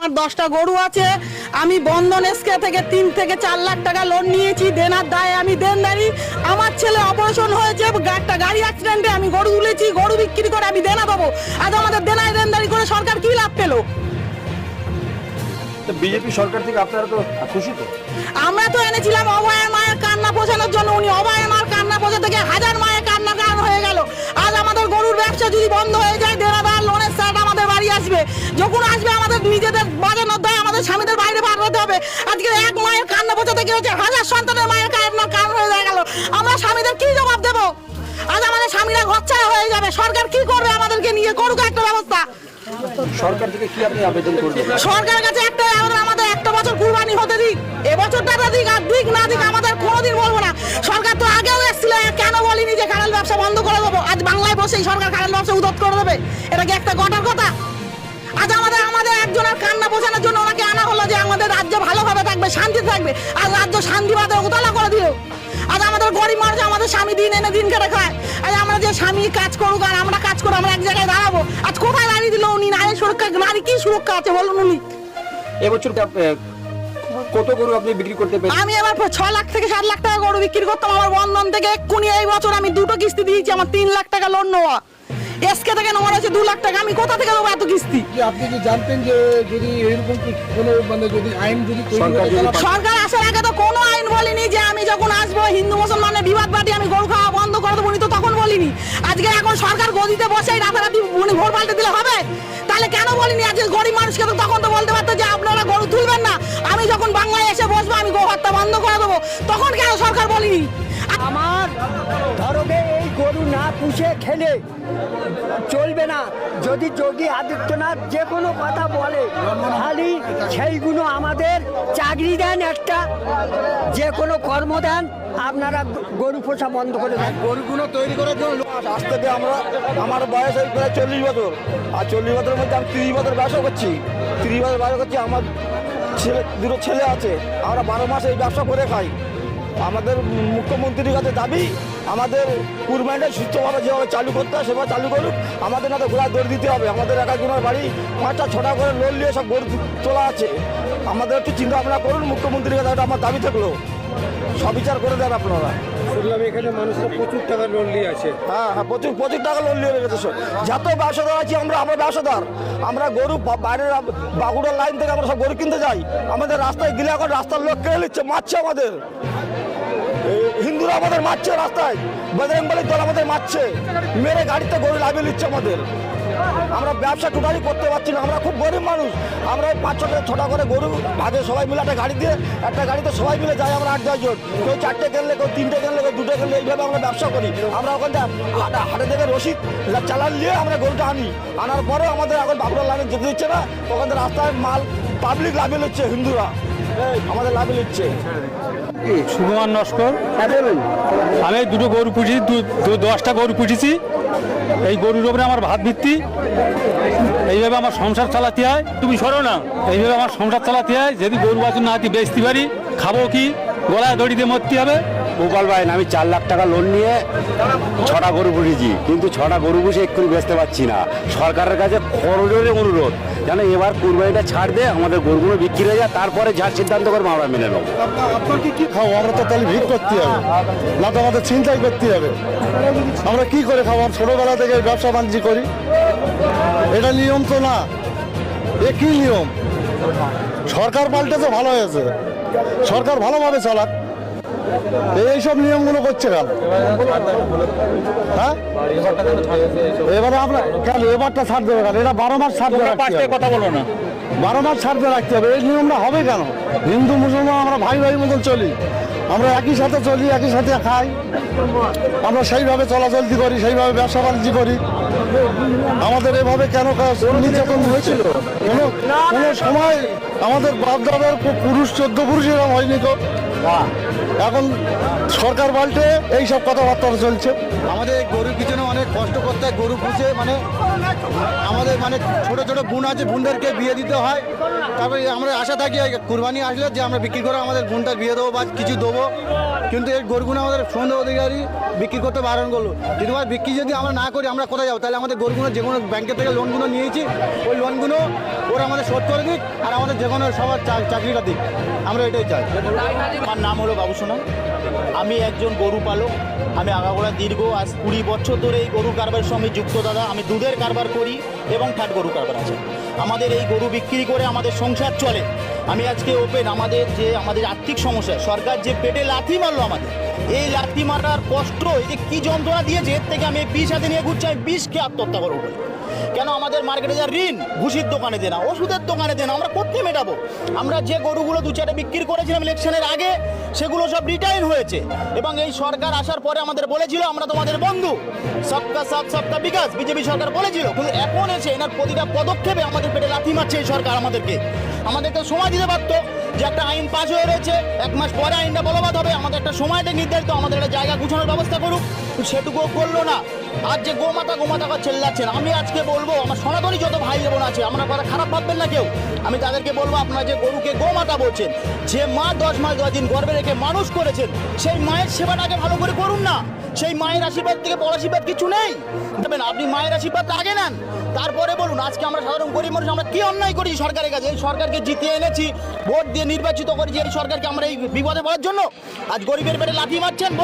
আমার 10টা গরু আছে। আমি বন্ধন এসকে থেকে 3 থেকে 4 লাখ টাকা লোন নিয়েছি। দেনার দায়ে আমি দেনদারি। আমার ছেলে অপারেশন হয়েছে, একটা গাড়ি অ্যাক্সিডেন্টে আমি গরু তুলেছি। গরু বিক্রি করে আমি দেনা দেবো। আজ আমাদের দেনায় দেনদারি করে সরকার কি লাভ পেলো? বিজেপি সরকার থেকে আপনারা তো খুশি তো? আমরা তো এনেছিলাম অভয়ের মায়ের কান্না পোছানোর জন্য। উনি অভয়ের মায়ের কান্না পোছা থেকে হাজার মায়ের কান্না কারণ হয়ে গেল। আজ আমাদের গরুর ব্যবসা যদি বন্ধ হয়ে যায়, দেনাদার লোনের স্যার আমাদের বাড়ি আসবে। যখন আসবে আমাদের নিজেদের বাজানোর দায় আমাদের স্বামীদের বাইরে পাঠাতে হবে। আজকে এক মায়ের কান্না পোছা থেকে হচ্ছে হাজার সন্তানের মায়ের কান্না কারণ হয়ে গেল। আমরা স্বামীদের কি জবাব দেবো? আজ আমাদের স্বামীরা ঘরছাড়া হয়ে যাবে। সরকার কি করবে আমাদেরকে নিয়ে? করুক একটা ব্যবস্থা। সরকার থেকে কি আপনি আবেদন করবেন? সরকারের কাছে একটাই আবেদন, আমাদের একটা বছর কুরবানি হতে দিক। এবছরটা দিক, আর দিক না দিক আমাদের কোনোদিন বলবো না। সরকার তো আগেও এসেছিল, কেন বলিনি যে খারাল ব্যবসা বন্ধ করে দেবো? আজ বাংলায় বসেই সরকার খারাল ব্যবসা উদ্যোগ করে দেবে? এটা কি একটা গটার কথা? আজ আমাদের একজনের কান্না বোঝানোর জন্য ওনাকে আনা হলো যে আমাদের রাজ্য ভালোভাবে থাকবে, শান্তি থাকবে। আর রাজ্য শান্তি বাদে উতলা করে দিল। আজ আমাদের গরিব মানুষ, আমাদের স্বামী দিন এনে দিন কেটে খায়। আজ আমরা যে স্বামী কাজ করুক আর আমরা কাজ করবো, আমরা এক জায়গায় দাঁড়াবো। আজ কোথায় দাঁড়িয়ে দিল উনি? নারী সুরক্ষা, নারী কি সুরক্ষা আছে বলুন উনি? এবছর কত গরু আপনি বিক্রি করতে পেরেছেন? আমি এবার 6 লাখ থেকে 7 লাখ টাকা গরু বিক্রি করতাম আমার বন্ধন থেকে। এক্ষুনি এই বছর আমি 2টো কিস্তি দিয়েছি। আমার 3 লাখ টাকা লোন নেওয়া, এসকে থেকে নেওয়া হয়েছে 2 লাখ টাকা। আমি কোথা থেকে দেবো এত কিস্তি? আপনি কি জানতেন যে যদি এরকম কোনো যদি আইন যদি সরকার আসার আগে তো কোনো আইন বলিনি যে আমি যখন আসবো হিন্দু মুসলমানের বিবাদ বাটি আমি গরু খাওয়া বন্ধ করে দেবো। উনি তো তখন বলিনি। আজকে এখন সরকার গদিতে বসে রাতারাতি উনি ভোট পাল্টে দিলে হবে? তাহলে কেন বলিনি? আজকে গরিব মানুষকে তো তখন তো বলতে পারতো যে আপনারা গরু তুলবেন না। আমি যখন বাংলায় এসে বসবো আমি গো হত্যা বন্ধ করে দেবো, তখন কেন সরকার বলিনি? আমার ধরবে এই গরু না পুষে খেলে চলবে না। যদি যোগী আদিত্যনাথ যে কোনো কথা বলে খালি সেইগুলো আমাদের চাকরি দেন, একটা যে কোনো কর্ম দেন, আপনারা গরু পোষা বন্ধ করে দেন। গরুগুলো তৈরি করার জন্য আসতে দিয়ে আমার বয়স এই প্রায় 40 বছর। আর 40 বছরের মধ্যে আমি 30 বছর ব্যবসা করছি। 30 বছর ব্যবসা করছি। আমার দুটো ছেলে আছে। আমরা 12 মাস এই ব্যবসা করে খাই। আমাদের মুখ্যমন্ত্রীর কাছে দাবি, আমাদের কুরবানিটা সুস্থভাবে যেভাবে চালু করতে হয় সেভাবে চালু করুক। আমাদের না তো ঘোড়া দৌড় দিতে হবে। আমাদের একাজনের বাড়ি 5টা 6টা করে লোন নিয়ে সব গরু তোলা আছে। আমাদের একটু চিন্তা ভাবনা করুন। মুখ্যমন্ত্রীর কাছে এটা আমার দাবি থাকলো, সবিচার করে দেন আপনারা। শুনলাম এখানে মানুষরা প্রচুর টাকা লোন নিয়ে আছে। হ্যাঁ, প্রচুর টাকা লোন নিয়ে রেখেছে। যত ব্যবসাদার আছি আমরা ব্যবসাদার। আমরা গরু বাইরের বাগুড়ার লাইন থেকে আমরা সব গরু কিনতে যাই। আমাদের রাস্তায় গিলে এখন রাস্তার লোক কেড়ে নিচ্ছে, মারছে আমাদের। হিন্দুরা আমাদের মারছে রাস্তায়, বজরংবলীর দল আমাদের মারছে, মেরে গাড়িতে গরু লাভিয়ে নিচ্ছে আমাদের। আমরা ব্যবসা টোটালি করতে পারছি না। আমরা খুব গরিব মানুষ। আমরা 5-6টা করে গরু ভাগে সবাই মিলে একটা গাড়ি দিয়ে, একটা গাড়িতে সবাই মিলে যাই। আমরা 8-10 জন, কেউ 4টে কিনলে, কেউ 3টে কিনলে, কেউ 2টে কিনলে, এইভাবে আমরা ব্যবসা করি। আমরা ওখান থেকে হাটে থেকে রসিদ চালান নিয়ে আমরা গরুটা আনি। আনার পরেও আমাদের এখন বাবুরার লাইনে যেতে দিচ্ছে না। ওখান থেকে রাস্তায় মাল পাবলিক লাভিয়ে নিচ্ছে, হিন্দুরা আমাদের লাভিয়ে নিচ্ছে। সুকুমার নস্কর। আমি 2টো গরু পুষি, 10টা গরু পুষেছি। এই গরুর উপরে আমার ভাত ভিত্তি। এইভাবে আমার সংসার চালাতে হয়। তুমি সরো না। এইভাবে আমার সংসার চালাতে হয়। যদি গরু বাছুর না হাতি বেচতে পারি, খাবো কি? গলায় দড়ি দিয়ে মরতে হবে। গোপাল ভাই, আমি 4 লাখ টাকা লোন নিয়ে 6টা গরু পুষেছি, কিন্তু 6টা গরু পুষে এক্ষুনি বেচতে পারছি না। সরকারের কাছে করজোরে অনুরোধ, যেন এবার কুরবানিটা ছাড় দিয়ে আমাদের গরুগুলো বিক্রি হয়ে যায়, তারপরে যার সিদ্ধান্ত করবো আমরা মেনে নেবো। আপনার কি খাবো? আমরা তো তাহলে ভিড় করতে হবে, না তো আমাদের চিন্তাই করতে হবে। আমরা কি করে খাবো? ছোটবেলা থেকে ব্যবসা বাণিজ্য করি। এটা নিয়ম তো না। এ কি নিয়ম? সরকার পাল্টেছে, ভালো হয়েছে। সরকার ভালোভাবে চালাক। এইসব নিয়মগুলো করছে কেন? হ্যাঁ, এবারে আমরা কেন এবারটা ছাড় দেবে কেন? এটা 12 মাস ছাড় দেবে। কথা বলো না। 12 মাস ছাড় দিয়ে রাখতে হবে। এই নিয়মটা হবে কেন? হিন্দু মুসলমান আমরা ভাই ভাই মতন চলি। আমরা একই সাথে চলি, একই সাথে খাই। আমরা সেইভাবে চলাচলতি করি, সেইভাবে ব্যবসা বাণিজ্য করি। আমাদের এভাবে কেন নির্যাতন হয়েছিল? কোনো সময় আমাদের বাপ দাদার পুরুষ 14 পুরুষ এরকম হয়নি তো। এখন সরকার পাল্টে এই সব কথাবার্তা চলছে। আমাদের গরুর পিছনে অনেক কষ্ট করতে হয়, গরু পুষে মানে আমাদের মানে ছোট ছোট বোন আছে, বোনদেরকে বিয়ে দিতে হয়। তারপরে আমরা আশা থাকি কুরবানি আসলে যে আমরা বিক্রি করে আমাদের বোনটার বিয়ে দেবো বা কিছু দেবো, কিন্তু এই গরুগুলো আমাদের সন্দেহ অধিকারী বিক্রি করতে বারণ করলো। কিন্তু ভাই বিক্রি যদি আমরা না করি আমরা কোথায় যাবো? তাহলে আমাদের গরুগুলো যে কোনো ব্যাংকের থেকে লোনগুলো নিয়েছি, ওই লোনগুলো ওরা আমাদের শোধ করে দিক আর আমাদের যে কোনো সবার চাকরিটা দিক, আমরা এটাই চাই। আমার নাম হলো বাবু সোনা, আমি একজন গরু পালক। আমি আগাগোড়া দীর্ঘ আজ 20 বছর ধরে এই গরু কারবারের সঙ্গে যুক্ত দাদা। আমি দুধের কারবার করি এবং ঠাট গরু কারবার আছে। আমাদের এই গরু বিক্রি করে আমাদের সংসার চলে। আমি আজকে ওপেন আমাদের আর্থিক সমস্যা, সরকার যে পেটে লাথি মারলো আমাদের, এই লাথি মারার কষ্ট, এই যে কী যন্ত্রণা দিয়েছে, এর থেকে আমি বিষ হাতে নিয়ে ঘুরছি, আমি বিষ খেয়ে আত্মহত্যা করবো বলে। কেন আমাদের মার্কেটে যা ঋণ, ভুসির দোকানে দেনা, ওষুধের দোকানে দেনা, আমরা কোথায় মেটাবো? আমরা যে গরুগুলো 2-4টে বিক্রি করেছিলাম ইলেকশনের আগে, সেগুলো সব রিটার্ন হয়েছে। এবং এই সরকার আসার পরে আমাদের বলেছিল আমরা তোমাদের বন্ধু, সবকা সাথ সবকা বিকাশ, বিজেপি সরকার বলেছিল। কিন্তু এখন এসে এনার প্রতিটা পদক্ষেপে আমাদের পেটে লাথি মারছে এই সরকার। আমাদেরকে সময় দিতে পারতো, যে একটা আইন পাস হয়ে রয়েছে, 1 মাস পরে আইনটা বলবৎ হবে, আমাদের একটা সময়টা নির্ধারিত, আমাদের একটা জায়গা গুছানোর ব্যবস্থা করুক, সেটুকুও করলো না। আর যে গোমাতা করে চেল্লাচ্ছেন, আমি আজকে বলবো আমার সনাতনী যত ভাই বোন আছে, আমরা কথা খারাপ ভাববেন না কেউ, আমি তাদেরকে বলবো আপনারা যে গরুকে গোমাতা বলছেন, যে মা 10 মাস 10 দিন গর্ভে রেখে মানুষ করেছেন, সেই মায়ের সেবাটাকে ভালো করে করুন না। সেই মায়ের আশীর্বাদ থেকে বড় আশীর্বাদ কিছু নেই। আপনি মায়ের আশীর্বাদ আগে নেন, তারপরে বলুন। আজকে আমরা সাধারণ গরিব মানুষ, আমরা কি অন্যায় করি সরকারের কাছে? এই সরকারকে জিতিয়ে এনেছি, ভোট দিয়ে নির্বাচিত করেছি, এই সরকারকে আমরা এই বিপদে পড়ার জন্য আজ গরিবের পেটে লাথি মারছেন, বলুন।